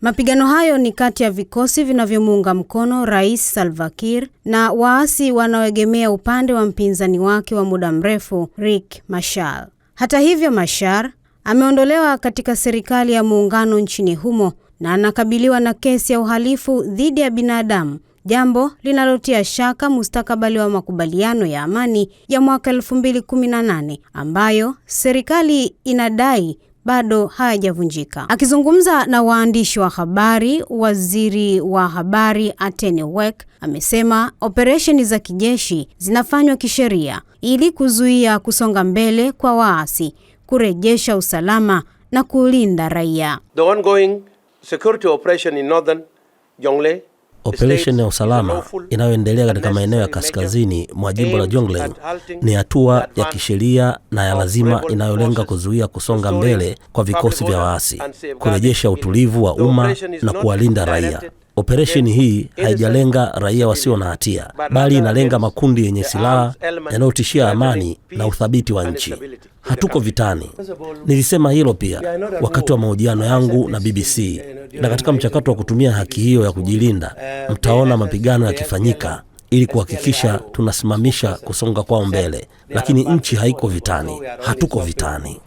Mapigano hayo ni kati ya vikosi vinavyomuunga mkono Rais Salva Kiir na waasi wanaoegemea upande wa mpinzani wake wa muda mrefu Riek Machar. Hata hivyo, Machar ameondolewa katika serikali ya muungano nchini humo na anakabiliwa na kesi ya uhalifu dhidi ya binadamu, jambo linalotia shaka mustakabali wa makubaliano ya amani ya mwaka 2018 ambayo serikali inadai bado hayajavunjika. Akizungumza na waandishi wa habari, waziri wa habari Atene Wek amesema operesheni za kijeshi zinafanywa kisheria ili kuzuia kusonga mbele kwa waasi, kurejesha usalama na kulinda raia. The ongoing security operation in northern Jonglei, operation ya usalama inayoendelea katika maeneo ya kaskazini mwa jimbo la Jonglei ni hatua ya kisheria na ya lazima inayolenga kuzuia kusonga mbele kwa vikosi vya waasi, kurejesha utulivu wa umma na kuwalinda raia. Operesheni hii haijalenga raia wasio na hatia, bali inalenga makundi yenye silaha yanayotishia amani na uthabiti wa nchi. Hatuko vitani. Nilisema hilo pia wakati wa mahojiano yangu na BBC. Na katika mchakato wa kutumia haki hiyo ya kujilinda, mtaona mapigano yakifanyika ili kuhakikisha tunasimamisha kusonga kwao mbele. Lakini nchi haiko vitani. Hatuko vitani.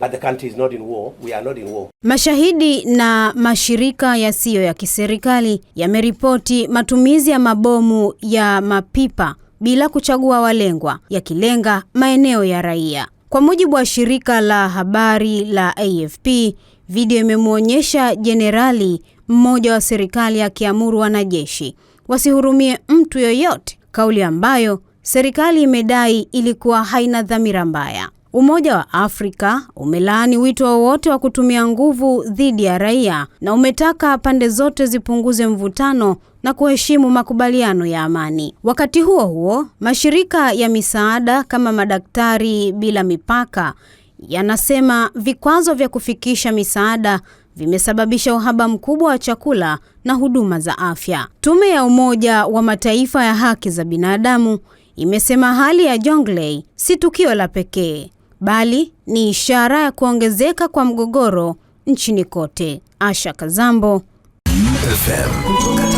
Mashahidi na mashirika yasiyo ya kiserikali yameripoti matumizi ya mabomu ya mapipa bila kuchagua walengwa, yakilenga maeneo ya raia. Kwa mujibu wa shirika la habari la AFP, video imemuonyesha jenerali mmoja wa serikali akiamuru wanajeshi wasihurumie mtu yoyote, kauli ambayo serikali imedai ilikuwa haina dhamira mbaya. Umoja wa Afrika umelaani wito wowote wa kutumia nguvu dhidi ya raia na umetaka pande zote zipunguze mvutano na kuheshimu makubaliano ya amani. Wakati huo huo, mashirika ya misaada kama Madaktari Bila Mipaka yanasema vikwazo vya kufikisha misaada vimesababisha uhaba mkubwa wa chakula na huduma za afya. Tume ya Umoja wa Mataifa ya haki za binadamu imesema hali ya Jonglei si tukio la pekee, bali ni ishara ya kuongezeka kwa mgogoro nchini kote. Asha Kazambo, FM.